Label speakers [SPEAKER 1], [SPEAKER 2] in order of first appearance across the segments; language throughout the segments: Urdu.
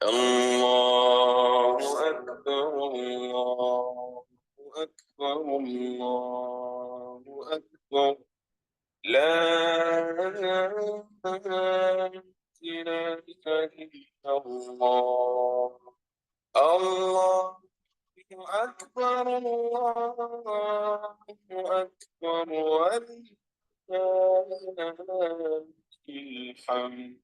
[SPEAKER 1] الله أكبر الله أكبر الله أكبر لا إله إلا الله الله أكبر الله أكبر ولله الحمد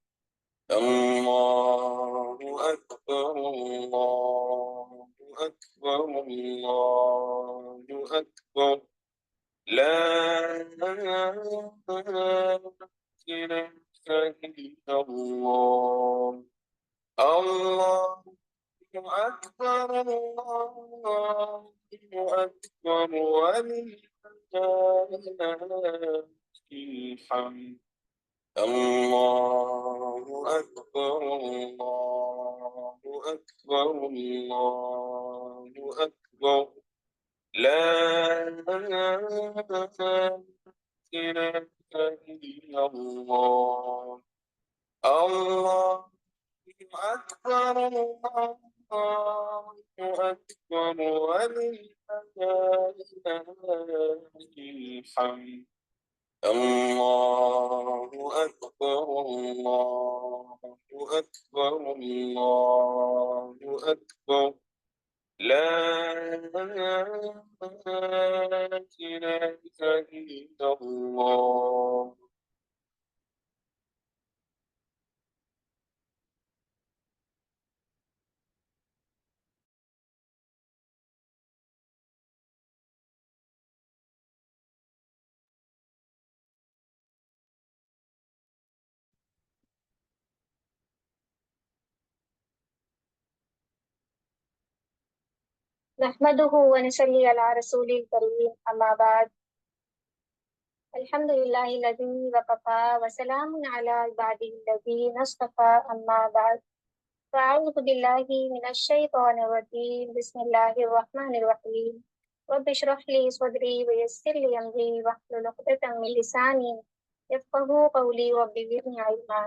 [SPEAKER 1] الله أكبر الله أكبر الله أكبر لا إله إلا الله الله أكبر الله أكبر ولله الحمد الله أكبر الله أكبر الله أكبر لا إله إلا الله الله أكبر الله أكبر ولله الحمد الله أكبر الله أكبر الله أكبر لا إله إلا الله
[SPEAKER 2] نحمده ونصلي على رسول الكريم أما بعد الحمد لله الذي وكفى وسلام على عباده الذين اصطفى أما بعد فأعوذ بالله من الشيطان الرجيم بسم الله الرحمن الرحيم رب اشرح لي صدري ويسر لي أمري واحلل عقدة من لساني يفقهوا قولي رب زدني علما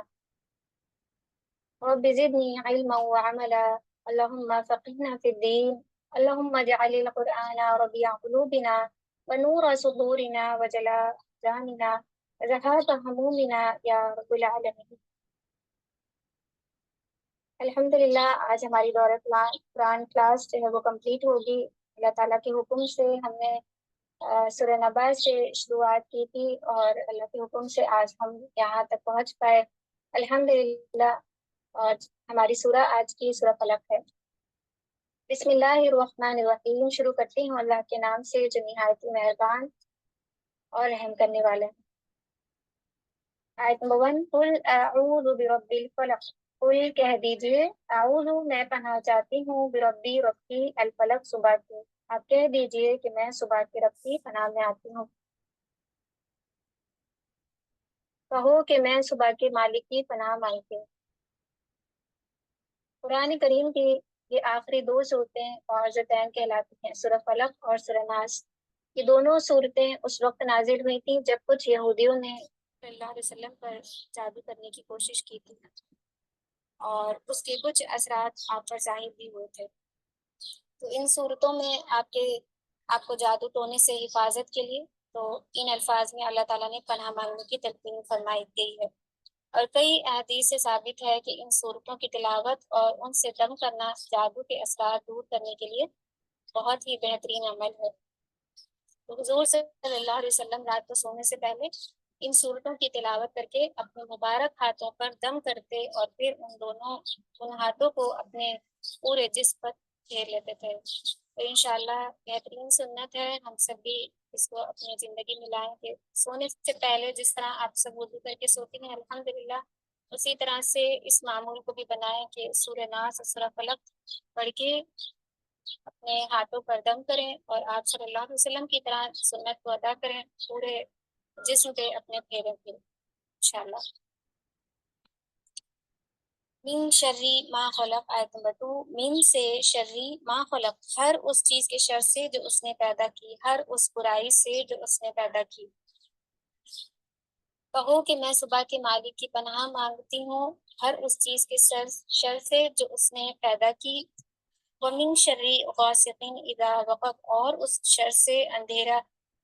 [SPEAKER 2] رب زدني علما وعملا اللهم فقهنا في الدين اللهم اجعل القرآن ربيع قلوبنا ونور صدورنا وجلاء أحزاننا وذهاب همومنا یا رب العالمین۔ الحمدللہ آج ہماری دورہ قرآن کلاس جو ہے وہ کمپلیٹ ہوگی۔ اللہ تعالیٰ کے حکم سے ہم نے سورہ نبا سے شروعات کی تھی اور اللہ کے حکم سے آج ہم یہاں تک پہنچ پائے الحمدللہ۔ اور ہماری سورہ آج کی سورہ فلق ہے۔ بسم اللہ الرحمن الرحیم، شروع کرتے ہیں اللہ کے نام سے جو نہایت مہربان اور رحم کرنے والے ہیں۔ آیت نمبر 1، قل اعوذ برب الفلق، قل کہہ دیجئے، اعوذ میں پناہ چاہتی ہوں، بربی رب کی، الفلق صبح کی، آپ کہہ دیجئے کہ میں صبح کے رب کی پناہ میں آتی ہوں۔ کہو کہ میں صبح کے مالک کی پناہ مانگتی ہوں۔ قرآن کریم کی یہ آخری دو صورتیں معوذتین کہلاتی ہیں، سورہ فلق اور سورہ ناس۔ یہ دونوں صورتیں اس وقت نازل ہوئی تھیں جب کچھ یہودیوں نے صلی اللہ علیہ وسلم پر جادو کرنے کی کوشش کی تھی اور اس کے کچھ اثرات آپ پر ظاہر بھی ہوئے تھے۔ تو ان صورتوں میں آپ کو جادو ٹونے سے حفاظت کے لیے تو ان الفاظ میں اللہ تعالیٰ نے پناہ مانگنے کی تلقین فرمائی گئی ہے، اور کئی احادیث سے ثابت ہے کہ ان صورتوں کی تلاوت اور ان سے دم کرنا جادو کے اثرات دور کرنے کے لیے بہت ہی بہترین عمل ہے۔ تو حضور صلی اللہ علیہ وسلم رات کو سونے سے پہلے ان صورتوں کی تلاوت کر کے اپنے مبارک ہاتھوں پر دم کرتے اور پھر ان ہاتھوں کو اپنے پورے جسم پر پھیر لیتے تھے۔ تو انشاءاللہ بہترین سنت ہے، ہم سب بھی اس کو اپنی زندگی میں لائیں کہ سونے سے پہلے جس طرح آپ سب وضو کر کے سوتے ہیں الحمدللہ، اسی طرح سے اس معمول کو بھی بنائیں کہ سورہ ناس اور سورہ فلق پڑھ کے اپنے ہاتھوں پر دم کریں اور آپ صلی اللہ علیہ وسلم کی طرح سنت کو ادا کریں، پورے جسم پہ اپنے پھیریں پھر انشاءاللہ۔ من شرری ما خلق، آیت نمبر 2، من سے، شرری ما خلق، ہر اس چیز کے شر سے جو اس نے پیدا کی، ہر اس برائی سے جو اس نے پیدا کی۔ کہو کہ میں صبح کے مالک کی پناہ مانگتی ہوں ہر اس چیز کے شر سے جو اس نے پیدا کی، ومن شرری غاسقین اذا وقب، اور اس شر سے اندھیرا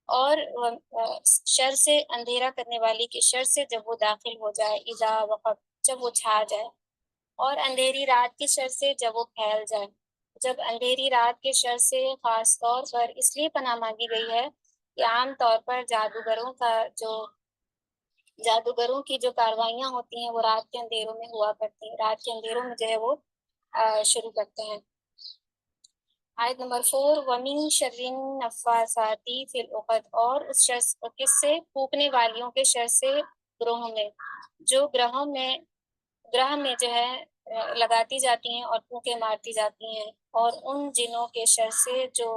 [SPEAKER 2] اور شر سے اندھیرا کرنے والی کے شر سے جب وہ داخل ہو جائے، اذا وقب جب وہ چھا جائے، اور اندھیری رات کے شر سے جب وہ پھیل جائے۔ جب اندھیری رات کے شر سے خاص طور پر اس لیے پناہ مانگی گئی ہے کہ عام طور پر جادوگروں کی جو کاروائیاں ہوتی ہیں وہ رات کے اندھیروں میں ہوا کرتی ہیں، رات کے اندھیروں میں جو ہے وہ شروع کرتے ہیں۔ آیت نمبر 4، وَمِن شَرِّ النَّفَّاثَاتِ فِي الْعُقَدِ، اور اس شر کس سے؟ پھونکنے والیوں کے شر سے گروہوں میں، جو گرہ میں جو ہے لگاتی جاتی ہیں اور پھونکے مارتی جاتی ہیں، اور ان جنوں کے شر سے جو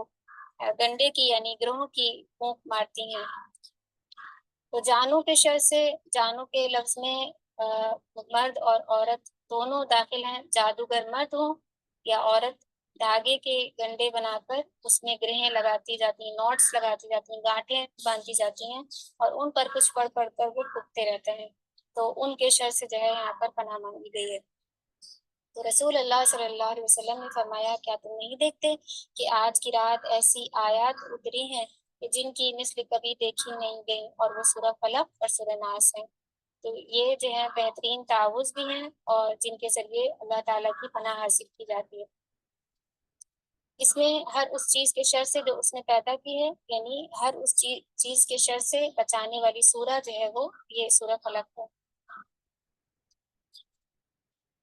[SPEAKER 2] گنڈے کی یعنی گروہ کی پھونک مارتی ہیں۔ تو جانوں کے شر سے، جانوں کے لفظ میں مرد اور عورت دونوں داخل ہیں، جادوگر مرد ہوں یا عورت، دھاگے کے گنڈے بنا کر اس میں گرہیں لگاتی جاتی ہیں، نوٹس لگاتی جاتی ہیں، گانٹھیں باندھی جاتی ہیں، اور ان پر کچھ پڑھ کر وہ پھونکتے رہتے ہیں، تو ان کے شر سے جو ہے یہاں پر پناہ مانگی گئی ہے۔ تو رسول اللہ صلی اللہ علیہ وسلم نے فرمایا، کیا تم نہیں دیکھتے کہ آج کی رات ایسی آیات اتری ہیں کہ جن کی مثل کبھی دیکھی نہیں گئی، اور وہ سورہ فلق اور سورہ ناس ہیں۔ تو یہ جو ہے بہترین تعاوذ بھی ہیں اور جن کے ذریعے اللہ تعالیٰ کی پناہ حاصل کی جاتی ہے۔ اس میں ہر اس چیز کے شر سے جو اس نے پیدا کی ہے، یعنی ہر اس چیز کے شر سے بچانے والی سورہ جو ہے وہ یہ سورہ فلق ہے۔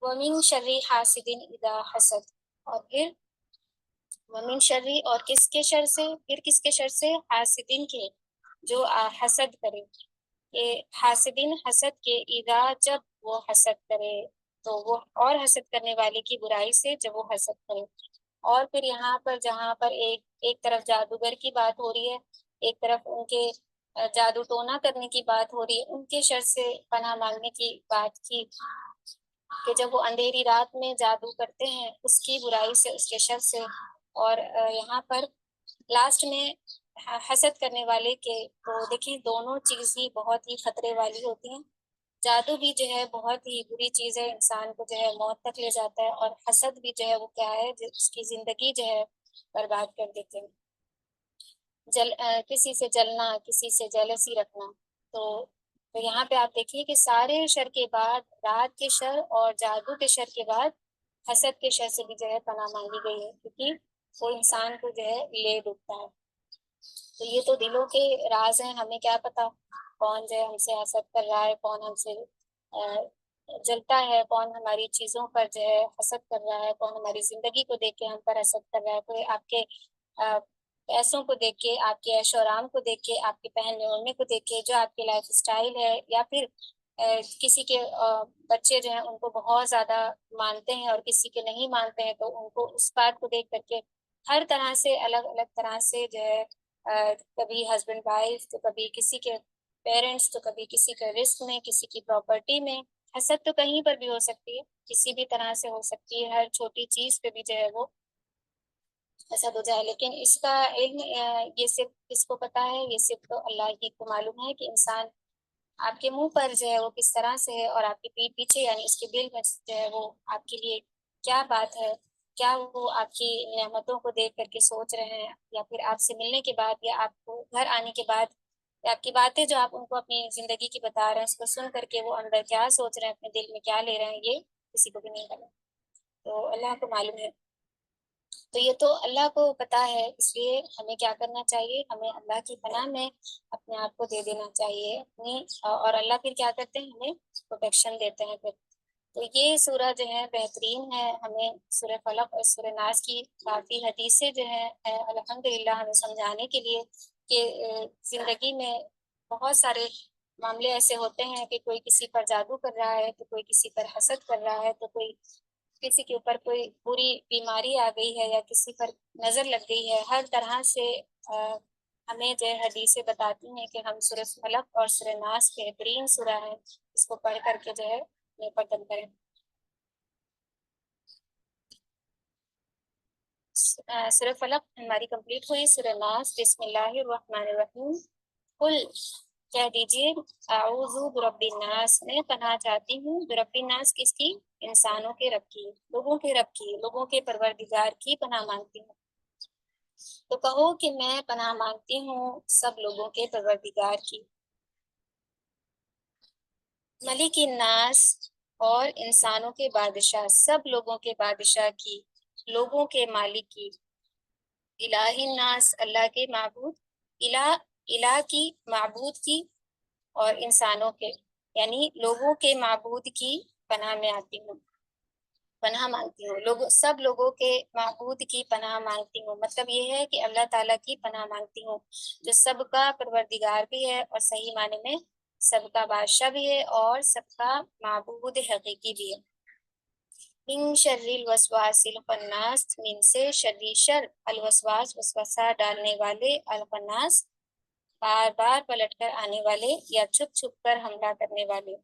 [SPEAKER 2] وَمِن شَرِّ حَاسِدٍ إِذَا حَسَدَ، اور پھر وَمِن شَرِّ، اور کس کے شر سے؟ پھر کس کے شر سے؟ حاسدین کے، جو حسد کرے، کہ حاسدین حسد کے، اذا جب وہ حسد کرے، تو وہ اور حسد کرنے والے کی برائی سے جب وہ حسد کرے۔ اور پھر یہاں پر جہاں پر ایک طرف جادوگر کی بات ہو رہی ہے، ایک طرف ان کے جادو ٹونا کرنے کی بات ہو رہی ہے، ان کے شر سے پناہ مانگنے کی بات کی، کہ جب وہ اندھیری رات میں جادو کرتے ہیں اس کی برائی سے، اس کے شر سے۔ اور یہاں پر لاسٹ میں حسد کرنے والے کے، تو دیکھیں دونوں چیز ہی بہت ہی خطرے والی ہوتی ہیں۔ جادو بھی جو ہے بہت ہی بری چیز ہے، انسان کو جو ہے موت تک لے جاتا ہے، اور حسد بھی جو ہے وہ کیا ہے، اس کی زندگی جو ہے برباد کر دیتے ہیں۔ کسی سے جلنا، کسی سے جیلسی رکھنا، تو یہاں پہ آپ دیکھیے کہ سارے شر کے بعد، رات کے شر اور جادو کے شر کے بعد حسد کے شر سے بھی جو ہے پناہ مانگی گئی ہے، کیونکہ وہ انسان کو جو ہے لے ڈوبتا ہے۔ تو یہ تو دلوں کے راز ہیں، ہمیں کیا پتا کون جو ہے ہم سے حسد کر رہا ہے، کون ہم سے جلتا ہے، کون ہماری چیزوں پر جو ہے حسد کر رہا ہے، کون ہماری زندگی کو دیکھ کے ہم پر حسد کر رہا ہے، کوئی آپ کے پیسوں کو دیکھ کے، آپ کے عیش و آرام کو دیکھ کے، آپ کے پہننے اوڑھنے کو دیکھ کے، جو آپ کی لائف اسٹائل ہے، یا پھر کسی کے بچے جو ہیں ان کو بہت زیادہ مانتے ہیں اور کسی کے نہیں مانتے ہیں، تو ان کو اس بات کو دیکھ کر کے ہر طرح سے الگ الگ طرح سے جو ہے کبھی ہسبینڈ وائف، تو کبھی کسی کے پیرنٹس، تو کبھی کسی کے رزق میں، کسی کی پراپرٹی میں، حسد تو کہیں پر بھی ہو سکتی ہے، کسی بھی طرح سے ہو سکتی ہے، ہر چھوٹی چیز پہ بھی جو ہے وہ حسد ہو جائے۔ لیکن اس کا علم یہ صرف کس کو پتہ ہے؟ یہ صرف تو اللہ ہی کو معلوم ہے کہ انسان آپ کے منہ پر جو ہے وہ کس طرح سے ہے، اور آپ کے پیٹھ پیچھے یعنی اس کے دل میں جو ہے وہ آپ کے لیے کیا بات ہے، کیا وہ آپ کی نعمتوں کو دیکھ کر کے سوچ رہے ہیں، یا پھر آپ سے ملنے کے بعد، یا آپ کو گھر آنے کے بعد، یا آپ کی باتیں جو آپ ان کو اپنی زندگی کی بتا رہے ہیں اس کو سن کر کے وہ اندر کیا سوچ رہے ہیں، اپنے دل میں کیا لے رہے ہیں، یہ کسی کو بھی نہیں پتا، تو اللہ کو معلوم ہے۔ تو یہ تو اللہ کو پتہ ہے، اس لیے ہمیں کیا کرنا چاہیے، ہمیں اللہ کی پناہ میں اپنے آپ کو دے دینا چاہیے اپنی، اور اللہ پھر کیا کرتے ہیں، ہمیں پروٹیکشن دیتے ہیں پھر۔ تو یہ سورہ جو ہے بہترین ہے، ہمیں سورہ فلق اور سورہ ناس کی کافی حدیثیں جو ہیں الحمدللہ ہمیں سمجھانے کے لیے کہ زندگی میں بہت سارے معاملے ایسے ہوتے ہیں کہ کوئی کسی پر جادو کر رہا ہے، تو کوئی کسی پر حسد کر رہا ہے، تو کوئی کسی کے اوپر کوئی بری بیماری آ گئی ہے، یا کسی پر نظر لگ گئی ہے، ہر طرح سے ہمیں جو حدیثیں بتاتی ہیں کہ ہم سورہ فلق اور سورہ ناس بہترین سورہ ہے، اس کو پڑھ کر کے جو ہے پردن کریں۔ سورہ فلق ہماری کمپلیٹ ہوئی، سورہ ناس بسم اللہ الرحمن الرحیم، قل کہہ دیجیے اعوذ برب الناس، میں پناہ چاہتی ہوں برب الناس، کس کی؟ انسانوں کے رب کی، لوگوں کے رب کی، لوگوں کے پروردگار کی پناہ مانگتی ہوں۔ تو کہو کہ میں پناہ مانگتی ہوں سب لوگوں کے پروردگار کی، ملک الناس، اور انسانوں کے بادشاہ، سب لوگوں کے بادشاہ کی، لوگوں کے مالک کی، الہ الناس، اللہ کے معبود، الہ کی، معبود کی، اور انسانوں کے یعنی لوگوں کے معبود کی پناہ میں آتی ہوں، پناہ مانگتی ہوں، سب لوگوں کے معبود کی پناہ مانگتی ہوں، مطلب یہ ہے کہ اللہ تعالیٰ کی پناہ مانگتی ہوں جو سب کا پروردگار بھی ہے اور صحیح معنی میں سب کا بادشاہ بھی ہے اور سب کا معبود حقیقی بھی ہے۔ من شر الوسواس الخناس، من سے شر شر، الوسواس وسوسہ ڈالنے والے، الخناس بار بار پلٹ کر آنے والے یا چھپ چھپ کر حملہ کرنے والے،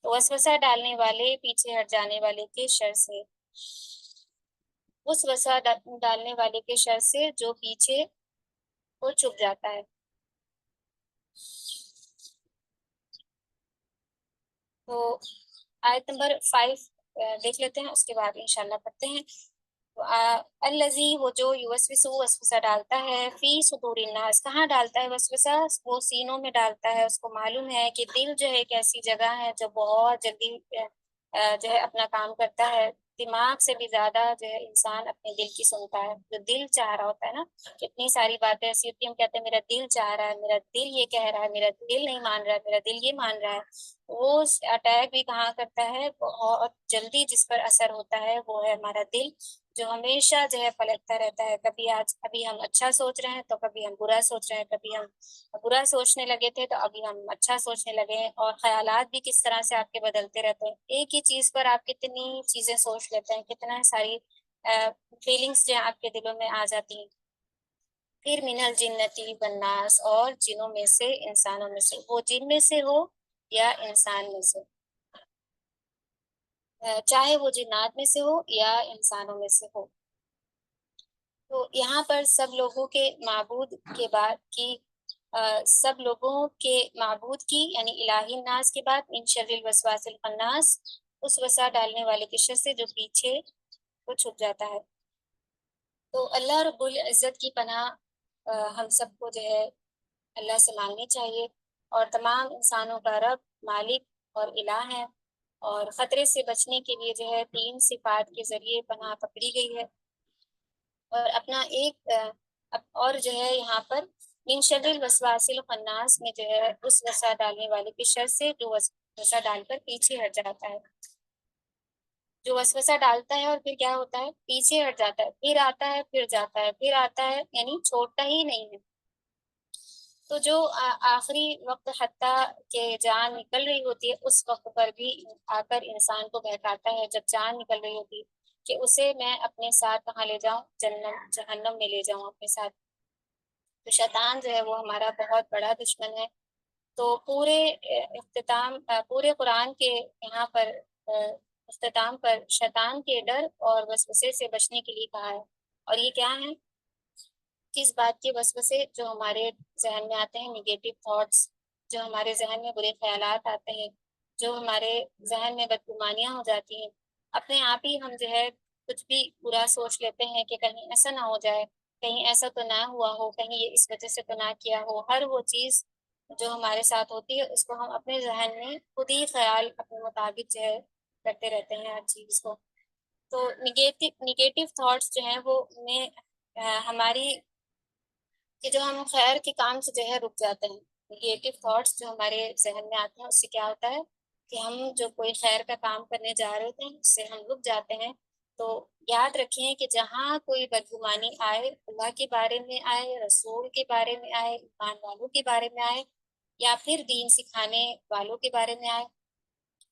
[SPEAKER 2] تو وسوسہ ڈالنے والے، پیچھے ہٹ جانے والے کے شر سے، اس وسوسہ ڈالنے والے کے شر سے جو پیچھے کو چھپ جاتا ہے۔ تو آیت نمبر 5 دیکھ لیتے ہیں، اس کے بعد انشاءاللہ پڑھتے ہیں۔ الذی، وہ جو یوسوس، وسوسہ ڈالتا ہے، فی صدور الناس، کہاں ڈالتا ہے وسوسہ؟ وہ سینوں میں ڈالتا ہے۔ اس کو معلوم ہے کہ دل جو ہے ایک ایسی جگہ ہے جو بہت جلدی جو ہے اپنا کام کرتا ہے، دماغ سے بھی زیادہ جو ہے انسان اپنے دل کی سنتا ہے، جو دل چاہ رہا ہوتا ہے نا، کتنی ساری باتیں ایسی ہوتی ہیں، ہم کہتے ہیں میرا دل چاہ رہا ہے، میرا دل یہ کہہ رہا ہے، میرا دل نہیں مان رہا ہے، میرا دل یہ مان رہا ہے۔ وہ اٹیک بھی کہاں کرتا ہے؟ بہت جلدی جس پر اثر ہوتا ہے وہ ہے ہمارا دل، جو ہمیشہ جو ہے پلٹتا رہتا ہے، ابھی ہم اچھا سوچ رہے ہیں تو کبھی ہم برا سوچ رہے ہیں، کبھی ہم برا سوچنے لگے تھے تو ابھی ہم اچھا سوچنے لگے ہیں، اور خیالات بھی کس طرح سے آپ کے بدلتے رہتے ہیں، ایک ہی چیز پر آپ کتنی چیزیں سوچ لیتے ہیں، کتنا ساری فیلنگس جو ہیں آپ کے دلوں میں آ جاتی ہیں۔ پھر من الجنتی والناس، اور جنوں میں سے، انسانوں میں سے، وہ جن میں سے ہو یا انسان میں سے، چاہے وہ جنات میں سے ہو یا انسانوں میں سے ہو۔ تو یہاں پر سب لوگوں کے معبود کے بعد کی، سب لوگوں کے معبود کی یعنی الہی الناس کے بعد من شر الوسواس الخناس، اس وسا ڈالنے والے کے شر سے جو پیچھے کو چھپ جاتا ہے۔ تو اللہ رب العزت کی پناہ ہم سب کو جو ہے اللہ سے مانگنی چاہیے، اور تمام انسانوں کا رب، مالک اور الہ ہے، اور خطرے سے بچنے کے لیے جو ہے 3 صفات کے ذریعے پناہ پکڑی گئی ہے، اور اپنا ایک اور جو ہے یہاں پر من شر الوسواس الخناس میں جو ہے اس وسا ڈالنے والے کی شر سے جو وسوسہ ڈال کر پیچھے ہٹ جاتا ہے، جو وسوسہ ڈالتا ہے اور پھر کیا ہوتا ہے؟ پیچھے ہٹ جاتا ہے، پھر آتا ہے، پھر جاتا ہے، پھر آتا ہے، یعنی چھوڑتا ہی نہیں ہے۔ تو جو آخری وقت حتیٰ کہ جان نکل رہی ہوتی ہے اس وقت پر بھی آ کر انسان کو بہکاتا ہے، جب جان نکل رہی ہوتی ہے کہ اسے میں اپنے ساتھ کہاں لے جاؤں؟ جہنم میں لے جاؤں اپنے ساتھ۔ تو شیطان جو ہے وہ ہمارا بہت بڑا دشمن ہے۔ تو پورے قرآن کے یہاں پر اختتام پر شیطان کے ڈر اور وسوسے سے بچنے کے لیے کہا ہے، اور یہ کیا ہے؟ کس بات کے وسوسے؟ جو ہمارے ذہن میں آتے ہیں، نگیٹو تھاٹس، جو ہمارے ذہن میں برے خیالات آتے ہیں، جو ہمارے ذہن میں بدگمانیاں ہو جاتی ہیں، اپنے آپ ہی ہم جو ہے کچھ بھی برا سوچ لیتے ہیں کہ کہیں ایسا نہ ہو جائے، کہیں ایسا تو نہ ہوا ہو، کہیں یہ اس وجہ سے تو نہ کیا ہو۔ ہر وہ چیز جو ہمارے ساتھ ہوتی ہے اس کو ہم اپنے ذہن میں خود ہی خیال اپنے مطابق جو ہے کرتے رہتے ہیں ہر چیز کو۔ تو نگیٹو تھاٹس جو ہیں وہ میں ہماری کہ جو ہم خیر کے کام سے جو ہے رک جاتے ہیں، نگیٹو تھاٹس جو ہمارے ذہن میں آتے ہیں اس سے کیا ہوتا ہے کہ ہم جو کوئی خیر کا کام کرنے جا رہے تھے اس سے ہم رک جاتے ہیں۔ تو یاد رکھیں کہ جہاں کوئی بدگمانی آئے، اللہ کے بارے میں آئے، رسول کے بارے میں آئے، ایمان والوں کے بارے میں آئے، یا پھر دین سکھانے والوں کے بارے میں آئے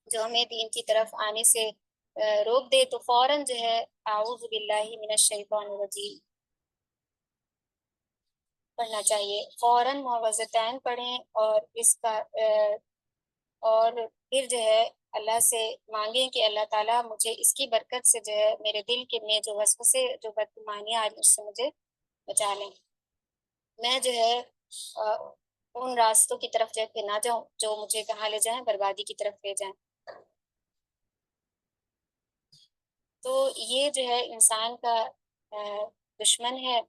[SPEAKER 2] جو ہمیں دین کی طرف آنے سے روک دے، تو فوراً جو ہے اعوذ باللہ من الشیطان الرجیم پڑھنا چاہیے، فوراً معوذتین پڑھیں، اور اس کا اور پھر جو ہے اللہ سے مانگیں کہ اللہ تعالیٰ مجھے اس کی برکت سے جو ہے میرے دل کے میں جو وسوسے، جو بدگمانیاں آ رہی اس سے مجھے بچا لیں۔ میں جو ہے ان راستوں کی طرف جو ہے کہ نہ جاؤں جو مجھے کہاں لے جائیں، بربادی کی طرف لے جائیں۔ تو یہ جو ہے انسان کا دشمن ہے،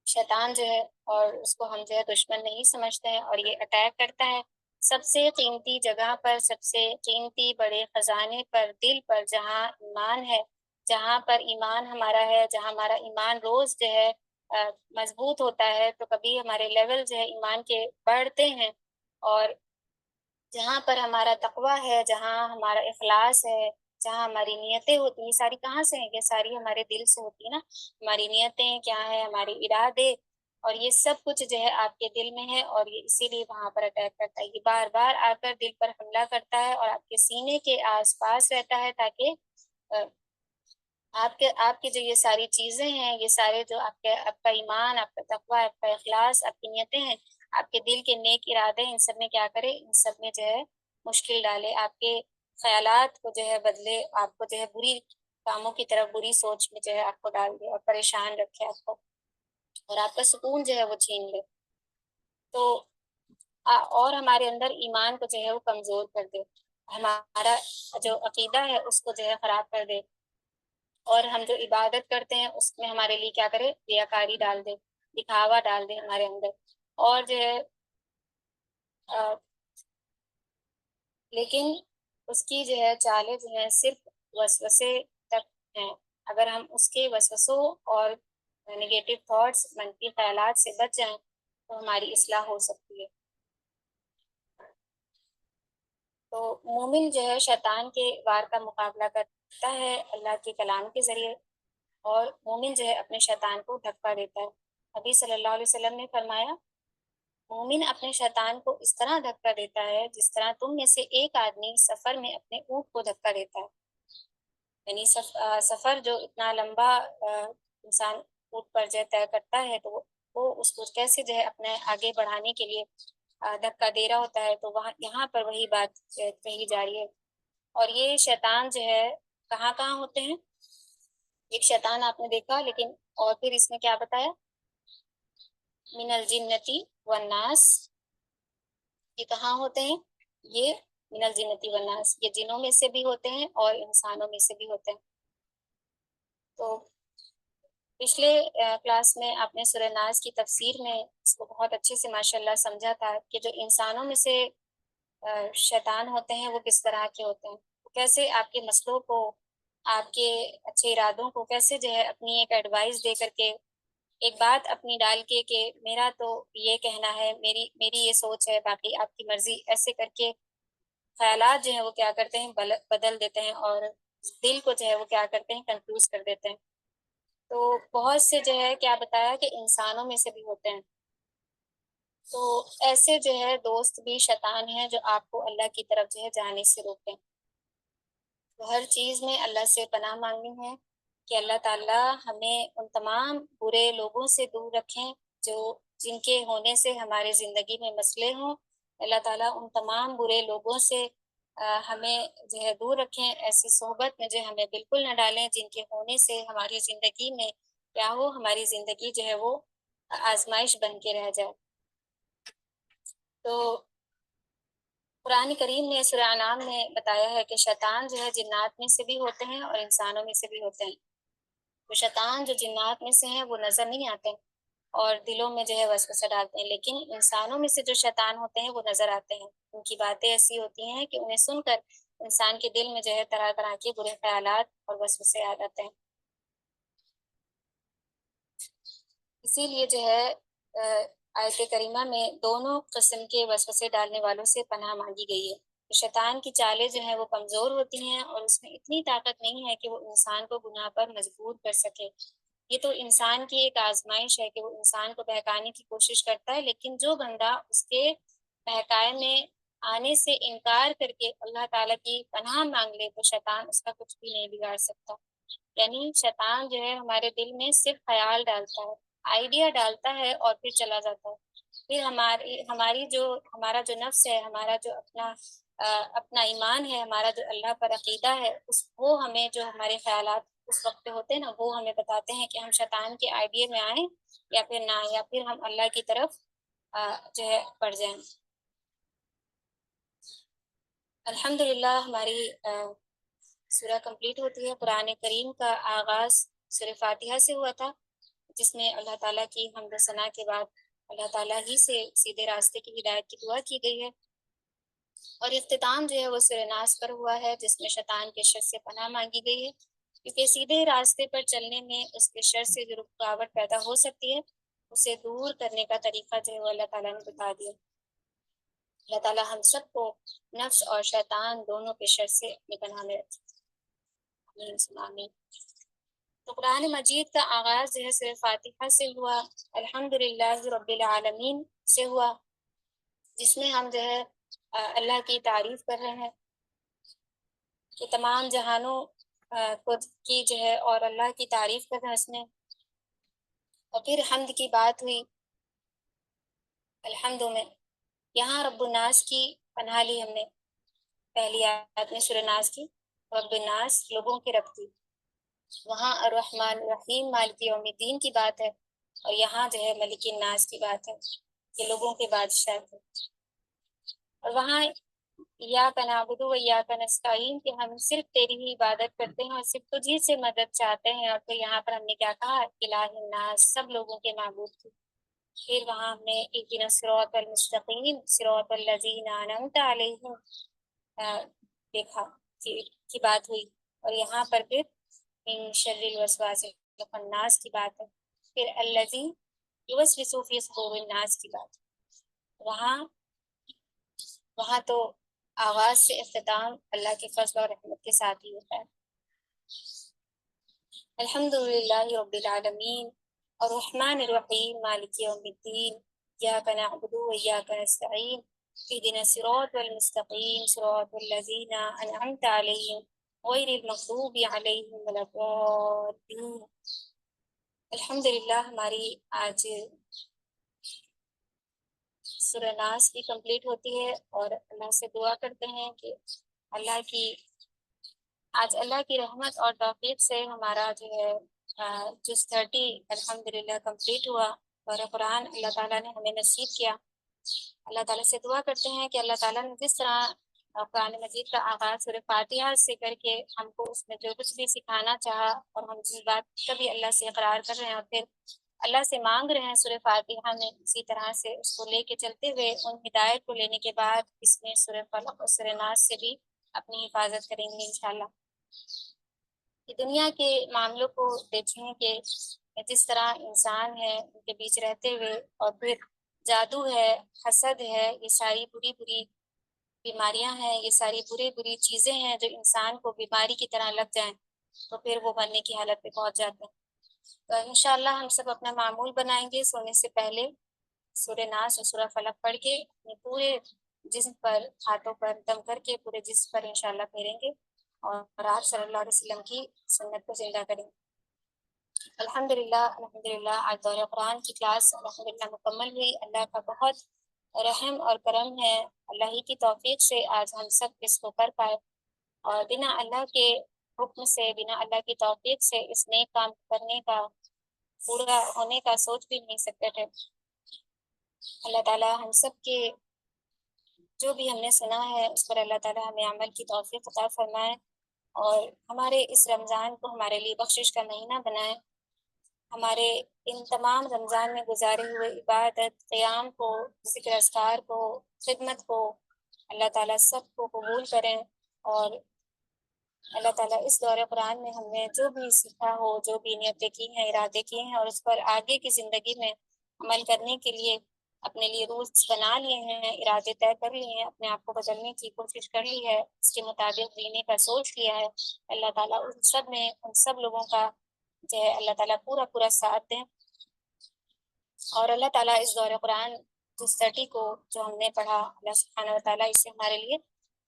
[SPEAKER 2] شیطان جو ہے، اور اس کو ہم جو ہے دشمن نہیں سمجھتے ہیں، اور یہ اٹیک کرتا ہے سب سے قیمتی جگہ پر، سب سے قیمتی بڑے خزانے پر، دل پر، جہاں ایمان ہے، جہاں پر ایمان ہمارا ہے، جہاں ہمارا ایمان روز جو ہے مضبوط ہوتا ہے، تو کبھی ہمارے لیول جو ہے ایمان کے بڑھتے ہیں، اور جہاں پر ہمارا تقویٰ ہے، جہاں ہمارا اخلاص ہے، جہاں ہماری نیتیں ہوتی ہیں، ساری کہاں سے ہیں؟ یہ ساری ہمارے دل سے ہوتی ہے نا۔ ہماری نیتیں کیا ہیں، ہمارے ارادے، اور یہ سب کچھ جو ہے آپ کے دل میں ہے، اور یہ اسی لیے وہاں پر اٹیک کرتا ہے، یہ بار بار آ کر دل پر حملہ کرتا ہے، اور آپ کے سینے کے آس پاس رہتا ہے، تاکہ آپ کی جو یہ ساری چیزیں ہیں، یہ سارے جو آپ کا ایمان، آپ کا تقویٰ، آپ کا اخلاص، آپ کی نیتیں ہیں، آپ کے دل کے نیک ارادے، ان سب میں کیا کرے؟ ان سب میں جو ہے مشکل ڈالے، آپ کے خیالات کو جو ہے بدلے، آپ کو جو ہے بری کاموں کی طرف، بری سوچ میں جو ہے آپ کو ڈال دے، اور پریشان رکھے آپ کو، اور آپ کا سکون جو ہے وہ چھین لے، تو اور ہمارے اندر ایمان کو جو ہے وہ کمزور کر دے، ہمارا جو عقیدہ ہے اس کو جو ہے خراب کر دے، اور ہم جو عبادت کرتے ہیں اس میں ہمارے لیے کیا کرے؟ ریاکاری ڈال دے، دکھاوا ڈال دے ہمارے اندر، اور جو ہے لیکن اس کی جو ہے چالیں جو ہیں صرف وسوسے تک ہیں، اگر ہم اس کے وسوسوں اور نگیٹو تھاٹس، منفی خیالات سے بچ جائیں تو ہماری اصلاح ہو سکتی ہے۔ تو مومن جو ہے شیطان کے وار کا مقابلہ کرتا ہے اللہ کے کلام کے ذریعے، اور مومن جو ہے اپنے شیطان کو دھکا دیتا ہے۔ نبی صلی اللہ علیہ وسلم نے فرمایا، مومن اپنے شیطان کو اس طرح دھکا دیتا ہے جس طرح تم میں سے ایک آدمی سفر میں اپنے اونٹ کو دھکا دیتا ہے، یعنی سفر جو اتنا لمبا انسان اونٹ پر جو ہے طے کرتا ہے، تو وہ اس کو کیسے جو ہے اپنے آگے بڑھانے کے لیے دھکا دے رہا ہوتا ہے، تو وہاں یہاں پر وہی بات کہی جا رہی ہے۔ اور یہ شیطان جو ہے کہاں کہاں ہوتے ہیں؟ ایک شیطان آپ نے دیکھا، لیکن اور پھر اس میں کیا بتایا؟ من الجنتی والناس، یہ کہاں ہوتے ہیں؟ یہ من الجنتی والناس، یہ جنوں میں سے بھی ہوتے ہیں اور انسانوں میں سے بھی ہوتے ہیں۔ تو پچھلے کلاس میں آپ نے سورہ ناس کی تفسیر میں اس کو بہت اچھے سے ماشاءاللہ سمجھا تھا کہ جو انسانوں میں سے شیطان ہوتے ہیں وہ کس طرح کے ہوتے ہیں، کیسے آپ کے مسئلوں کو، آپ کے اچھے ارادوں کو کیسے جو ہے اپنی ایک ایڈوائس دے کر کے، ایک بات اپنی ڈال کے کہ میرا تو یہ کہنا ہے، میری یہ سوچ ہے، باقی آپ کی مرضی، ایسے کر کے خیالات جو ہیں وہ کیا کرتے ہیں؟ بدل دیتے ہیں، اور دل کو جو ہے وہ کیا کرتے ہیں؟ کنفیوز کر دیتے ہیں۔ تو بہت سے جو ہے کیا بتایا کہ انسانوں میں سے بھی ہوتے ہیں، تو ایسے جو ہے دوست بھی شیطان ہیں جو آپ کو اللہ کی طرف جو ہے جانے سے روکیں۔ تو ہر چیز میں اللہ سے پناہ مانگنی ہے کہ اللہ تعالیٰ ہمیں ان تمام برے لوگوں سے دور رکھیں جن کے ہونے سے ہمارے زندگی میں مسئلے ہوں۔ اللہ تعالیٰ ان تمام برے لوگوں سے ہمیں جو ہے دور رکھیں، ایسی صحبت میں جو ہمیں بالکل نہ ڈالیں جن کے ہونے سے ہماری زندگی میں کیا ہو؟ ہماری زندگی جو ہے وہ آزمائش بن کے رہ جائے۔ تو قرآن کریم نے سورہ انعام میں بتایا ہے کہ شیطان جو ہے جنات میں سے بھی ہوتے ہیں اور انسانوں میں سے بھی ہوتے ہیں۔ تو شیطان جو جنات میں سے ہیں وہ نظر نہیں آتے اور دلوں میں جو ہے وسوسہ ڈالتے ہیں، لیکن انسانوں میں سے جو شیطان ہوتے ہیں وہ نظر آتے ہیں، ان کی باتیں ایسی ہوتی ہیں کہ انہیں سن کر انسان کے دل میں جو ہے طرح طرح کے برے خیالات اور وسوسے آ جاتے ہیں۔ اسی لیے جو ہے آیت کریمہ میں دونوں قسم کے وسوسے ڈالنے والوں سے پناہ مانگی گئی ہے۔ شیطان کی چالیں جو ہیں وہ کمزور ہوتی ہیں اور اس میں اتنی طاقت نہیں ہے کہ وہ انسان کو گناہ پر مجبور کر سکے۔ یہ تو انسان کی ایک آزمائش ہے کہ وہ انسان کو بہکانے کی کوشش کرتا ہے، لیکن جو بندہ اس کے بہکائے میں آنے سے انکار کر کے اللہ تعالیٰ کی پناہ مانگ لے تو شیطان اس کا کچھ بھی نہیں بگاڑ سکتا۔ یعنی شیطان جو ہے ہمارے دل میں صرف خیال ڈالتا ہے، آئیڈیا ڈالتا ہے اور پھر چلا جاتا ہے۔ پھر ہمارا جو نفس ہے، ہمارا جو اپنا ایمان ہے، ہمارا جو اللہ پر عقیدہ ہے، وہ ہمیں جو ہمارے خیالات اس وقت پہ ہوتے ہیں نا، وہ ہمیں بتاتے ہیں کہ ہم شیطان کے آئیڈیا میں آئیں یا پھر نہ آئیں، یا پھر ہم اللہ کی طرف جو ہے پڑھ جائیں۔ الحمدللہ ہماری سورہ کمپلیٹ ہوتی ہے۔ قرآن کریم کا آغاز سورہ فاتحہ سے ہوا تھا، جس میں اللہ تعالیٰ کی حمد و ثنا کے بعد اللہ تعالیٰ ہی سے سیدھے راستے کی ہدایت کی دعا کی گئی ہے، اور اختتام جو ہے وہ سورہ ناس پر ہوا ہے، جس میں شیطان کے شر سے پناہ مانگی گئی ہے، کیونکہ سیدھے راستے پر چلنے میں اس کے شر سے جو رکاوٹ پیدا ہو سکتی ہے، اسے دور کرنے کا طریقہ جو ہے وہ اللہ تعالیٰ نے بتا دیا۔ اللہ تعالیٰ ہم سب کو نفس اور شیطان دونوں کے شر سے اپنی پناہ میں رکھے۔ آمین ثم آمین۔ تو قرآن مجید کا آغاز جو ہے سورہ فاتحہ سے ہوا، الحمدللہ رب العالمین سے ہوا، جس میں ہم جو ہے اللہ کی تعریف کر رہے ہیں کہ تمام جہانوں کی جو ہے اور اللہ کی تعریف کر رہے ہیں اس میں۔ اور پھر حمد کی بات ہوئی الحمد میں، یہاں رب الناس کی پناہ لی ہم نے پہلی آیت میں سورہ ناس کی، رب الناس لوگوں کے رب کی، وہاں الرحمن الرحیم مالک یوم الدین کی بات ہے، اور یہاں جو ہے ملک الناس کی بات ہے کہ لوگوں کے بادشاہ تھے، اور وہاں ایاک نعبد و ایاک نستعین کہ ہم صرف تیری ہی عبادت کرتے ہیں اور صرف تجھی سے مدد چاہتے ہیں، اور پھر یہاں پر ہم نے کیا کہا، الہ الناس سب لوگوں کے معبود تھے۔ پھر وہاں ہم نے اہدنا الصراط المستقیم صراط الذین انعمت علیہم دیکھا کی بات ہوئی، اور یہاں پر پھر من شر الوسواس الخناس کی بات ہے، پھر الذی یوسوس فی صدور الناس کی بات ہے۔ وہاں تو آغاز سے اختتام اللہ کے فضل اور رحمت کے ساتھ ہی ہوتا ہے۔ الحمدللہ رب العالمین الرحمن الرحیم مالک یوم الدین ایاک نعبد و ایاک نستعین اہدنا الصراط المستقیم صراط الذین انعمت علیہم غیر المغضوب علیہم ولا الضالین۔ الحمدللہ ہماری آج سورہ ناس بھی کمپلیٹ ہوتی ہے، اور اللہ سے دعا کرتے ہیں کہ اللہ کی رحمت اور توفیق سے ہمارا جو ہے جز 30 الحمدللہ کمپلیٹ ہوا، اور قرآن اللہ تعالیٰ نے ہمیں نصیب کیا۔ اللہ تعالیٰ سے دعا کرتے ہیں کہ اللہ تعالیٰ نے جس طرح قرآن مجید کا آغاز سورہ فاتحہ سے کر کے ہم کو اس میں جو کچھ بھی سکھانا چاہا، اور ہم جس بات کا بھی اللہ سے اقرار کر رہے ہیں اور پھر اللہ سے مانگ رہے ہیں سورہ فاتحہ میں، اسی طرح سے اس کو لے کے چلتے ہوئے ان ہدایت کو لینے کے بعد اس میں سورہ فلق اور سورہ ناس سے بھی اپنی حفاظت کریں گے انشاءاللہ۔ کہ دنیا کے معاملوں کو دیکھیں کہ جس طرح انسان ہے ان کے بیچ رہتے ہوئے، اور پھر جادو ہے، حسد ہے، یہ ساری بری بری بیماریاں ہیں، یہ ساری بری چیزیں ہیں جو انسان کو بیماری کی طرح لگ جائیں تو پھر وہ مرنے کی حالت پہ پہنچ جاتے ہیں۔ تو انشاءاللہ ہم سب اپنا معمول بنائیں گے سونے سے پہلے سورہ ناس اور سورہ فلق پڑھ کے اپنے پورے جسم پر، ہاتھوں پر دم کر کے پورے جسم پر انشاءاللہ پھیریں گے، اور آپ صلی اللہ علیہ وسلم کی سنت کو زندہ کریں گے۔ الحمدللہ آج دورہ قرآن کی کلاس الحمدللہ مکمل ہوئی۔ اللہ کا بہت رحم اور کرم ہے، اللہ ہی کی توفیق سے آج ہم سب اس کو کر پائے، اور بنا اللہ کے حکم سے، بنا اللہ کی توفیق سے اس نیک کام کرنے کا، پورا ہونے کا سوچ بھی نہیں سکتے تھے۔ اللہ تعالیٰ ہم سب کے جو بھی ہم نے سنا ہے اس پر اللہ تعالیٰ ہمیں عمل کی توفیق عطا فرمائے، اور ہمارے اس رمضان کو ہمارے لیے بخشش کا مہینہ بنائے، ہمارے ان تمام رمضان میں گزارے ہوئے عبادت، قیام کو، ذکر اذکار کو، خدمت کو اللہ تعالیٰ سب کو قبول کریں، اور اللہ تعالیٰ اس دور قرآن میں ہم نے جو بھی سیکھا ہو، جو بھی نیتیں کی ہیں، ارادے کیے ہیں، اور اس پر آگے کی زندگی میں عمل کرنے کے لیے اپنے لیے رولز بنا لیے ہیں، ارادے طے کر لیے ہیں، اپنے آپ کو بدلنے کی کوشش کر لی ہے، اس کے مطابق جینے کا سوچ لیا ہے، اللہ تعالیٰ ان سب لوگوں کا جو ہے اللہ تعالیٰ پورا ساتھ دیں، اور اللہ تعالیٰ اس دور قرآن جس 30 کو جو ہم نے پڑھا، اللہ سبحانہ و تعالیٰ اسے ہمارے لیے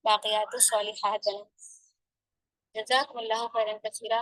[SPEAKER 2] باقیات الصالحات بنے۔ جزاکم اللہ خیرا کثیرا۔